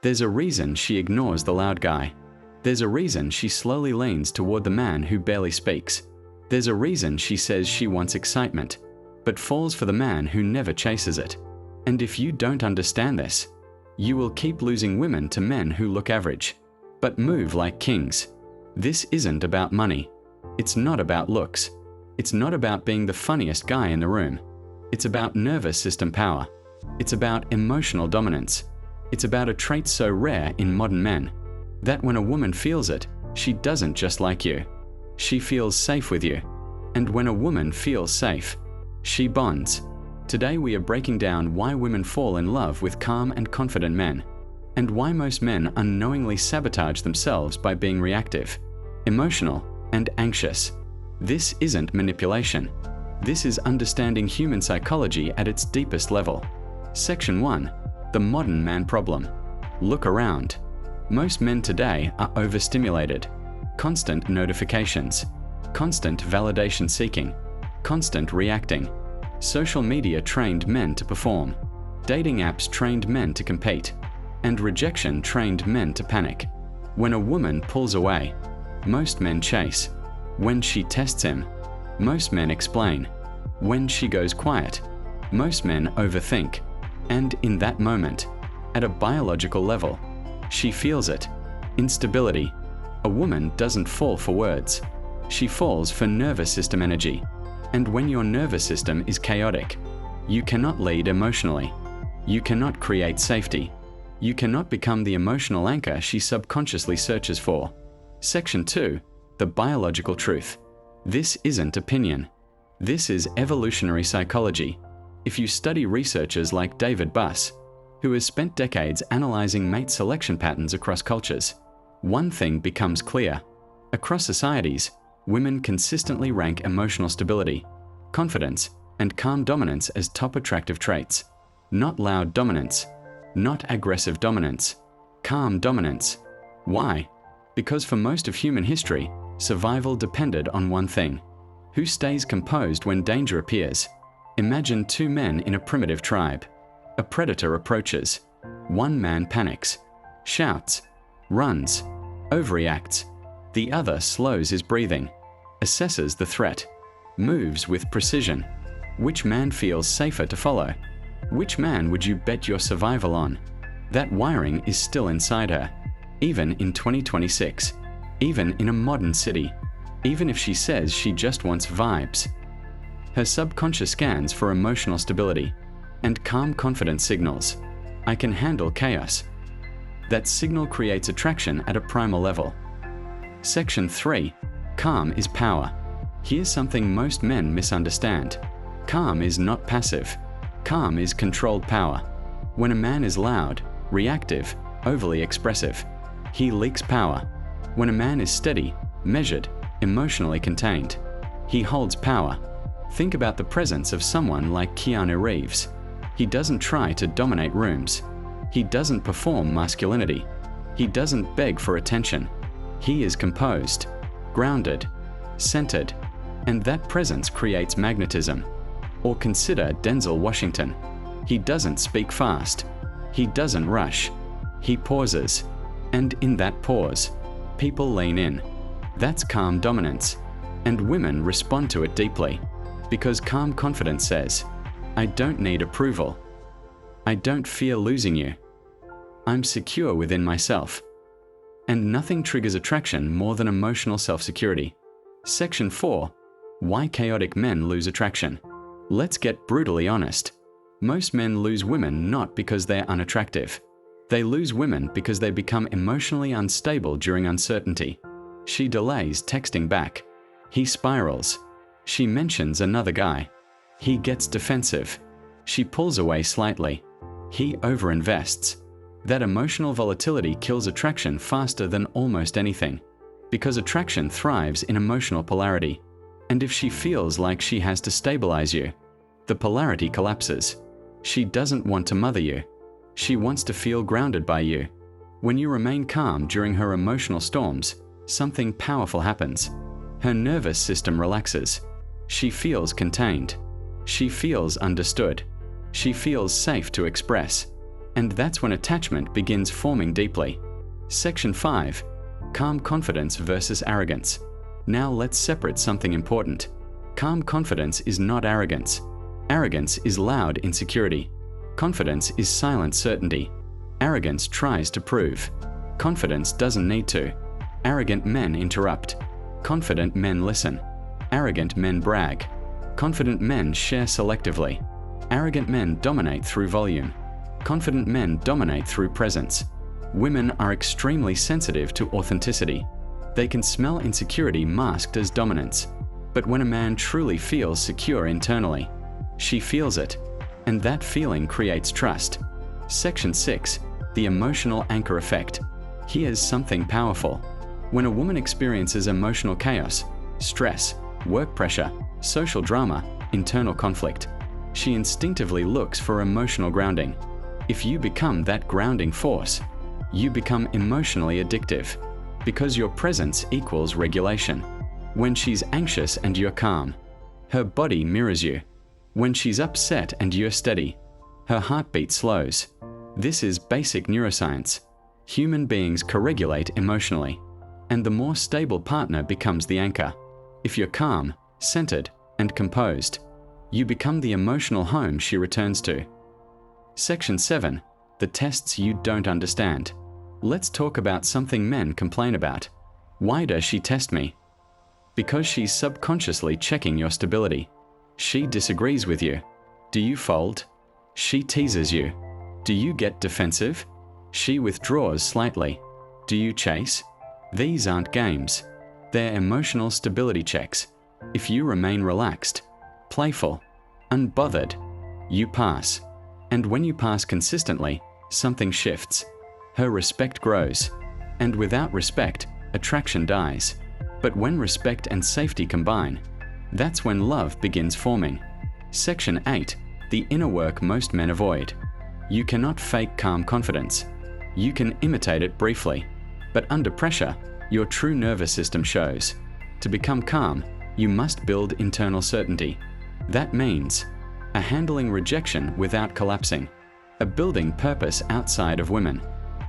There's a reason she ignores the loud guy. There's a reason she slowly leans toward the man who barely speaks. There's a reason she says she wants excitement, but falls for the man who never chases it. And if you don't understand this, you will keep losing women to men who look average, but move like kings. This isn't about money. It's not about looks. It's not about being the funniest guy in the room. It's about nervous system power. It's about emotional dominance. It's about a trait so rare in modern men, that when a woman feels it, she doesn't just like you. She feels safe with you. And when a woman feels safe, she bonds. Today we are breaking down why women fall in love with calm and confident men, and why most men unknowingly sabotage themselves by being reactive, emotional, and anxious. This isn't manipulation. This is understanding human psychology at its deepest level. Section 1. The modern man problem. Look around. Most men today are overstimulated. Constant notifications, constant validation seeking, constant reacting. Social media trained men to perform. Dating apps trained men to compete. And rejection trained men to panic. When a woman pulls away, most men chase. When she tests him, most men explain. When she goes quiet, most men overthink. And in that moment, at a biological level, she feels it. Instability. A woman doesn't fall for words. She falls for nervous system energy. And when your nervous system is chaotic, you cannot lead emotionally. You cannot create safety. You cannot become the emotional anchor she subconsciously searches for. Section 2. The biological truth. This isn't opinion. This is evolutionary psychology. If you study researchers like David Buss, who has spent decades analyzing mate selection patterns across cultures, one thing becomes clear. Across societies, women consistently rank emotional stability, confidence, and calm dominance as top attractive traits. Not loud dominance, not aggressive dominance, calm dominance. Why? Because for most of human history, survival depended on one thing. Who stays composed when danger appears? Imagine two men in a primitive tribe. A predator approaches. One man panics, shouts, runs, overreacts. The other slows his breathing, assesses the threat, moves with precision. Which man feels safer to follow? Which man would you bet your survival on? That wiring is still inside her, even in 2026, even in a modern city, even if she says she just wants vibes. Her subconscious scans for emotional stability and calm confidence signals. I can handle chaos. That signal creates attraction at a primal level. Section 3. Calm is power. Here's something most men misunderstand. Calm is not passive. Calm is controlled power. When a man is loud, reactive, overly expressive, he leaks power. When a man is steady, measured, emotionally contained, he holds power. Think about the presence of someone like Keanu Reeves. He doesn't try to dominate rooms. He doesn't perform masculinity. He doesn't beg for attention. He is composed, grounded, centered, and that presence creates magnetism. Or consider Denzel Washington. He doesn't speak fast. He doesn't rush. He pauses. And in that pause, people lean in. That's calm dominance. And women respond to it deeply. Because calm confidence says, I don't need approval. I don't fear losing you. I'm secure within myself. And nothing triggers attraction more than emotional self-security. Section 4. Why chaotic men lose attraction. Let's get brutally honest. Most men lose women not because they're unattractive. They lose women because they become emotionally unstable during uncertainty. She delays texting back. He spirals. She mentions another guy. He gets defensive. She pulls away slightly. He overinvests. That emotional volatility kills attraction faster than almost anything. Because attraction thrives in emotional polarity. And if she feels like she has to stabilize you, the polarity collapses. She doesn't want to mother you. She wants to feel grounded by you. When you remain calm during her emotional storms, something powerful happens. Her nervous system relaxes. She feels contained. She feels understood. She feels safe to express. And that's when attachment begins forming deeply. Section 5. Calm confidence versus arrogance. Now let's separate something important. Calm confidence is not arrogance. Arrogance is loud insecurity. Confidence is silent certainty. Arrogance tries to prove. Confidence doesn't need to. Arrogant men interrupt. Confident men listen. Arrogant men brag. Confident men share selectively. Arrogant men dominate through volume. Confident men dominate through presence. Women are extremely sensitive to authenticity. They can smell insecurity masked as dominance. But when a man truly feels secure internally, she feels it. And that feeling creates trust. Section 6. The emotional anchor effect. Here's something powerful. When a woman experiences emotional chaos, stress, work pressure, social drama, internal conflict, she instinctively looks for emotional grounding. If you become that grounding force, you become emotionally addictive, because your presence equals regulation. When she's anxious and you're calm, her body mirrors you. When she's upset and you're steady, her heartbeat slows. This is basic neuroscience. Human beings co-regulate emotionally, and the more stable partner becomes the anchor. If you're calm, centered, and composed, you become the emotional home she returns to. Section 7. The tests you don't understand. Let's talk about something men complain about. Why does she test me? Because she's subconsciously checking your stability. She disagrees with you. Do you fold? She teases you. Do you get defensive? She withdraws slightly. Do you chase? These aren't games. They're emotional stability checks. If you remain relaxed, playful, unbothered, you pass. And when you pass consistently, something shifts. Her respect grows. And without respect, attraction dies. But when respect and safety combine, that's when love begins forming. Section 8. The inner work most men avoid. You cannot fake calm confidence. You can imitate it briefly. But under pressure, your true nervous system shows. To become calm, you must build internal certainty. That means a handling rejection without collapsing, a building purpose outside of women,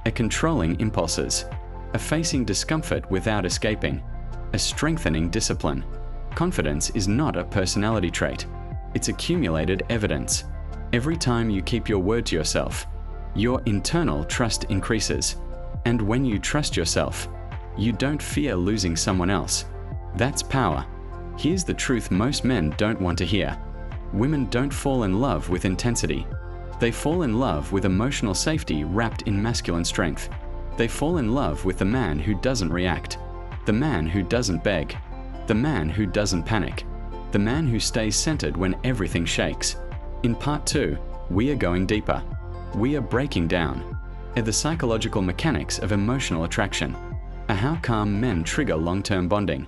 a controlling impulses, a facing discomfort without escaping, a strengthening discipline. Confidence is not a personality trait. It's accumulated evidence. Every time you keep your word to yourself, your internal trust increases. And when you trust yourself, you don't fear losing someone else. That's power. Here's the truth most men don't want to hear. Women don't fall in love with intensity. They fall in love with emotional safety wrapped in masculine strength. They fall in love with the man who doesn't react, the man who doesn't beg, the man who doesn't panic, the man who stays centered when everything shakes. In part 2, we are going deeper. We are breaking down the psychological mechanics of emotional attraction, how calm men trigger long-term bonding,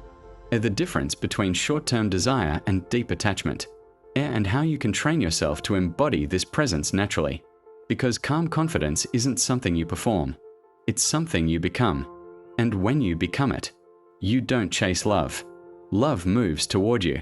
the difference between short-term desire and deep attachment, and how you can train yourself to embody this presence naturally. Because calm confidence isn't something you perform, it's something you become. And when you become it, you don't chase love. Love moves toward you.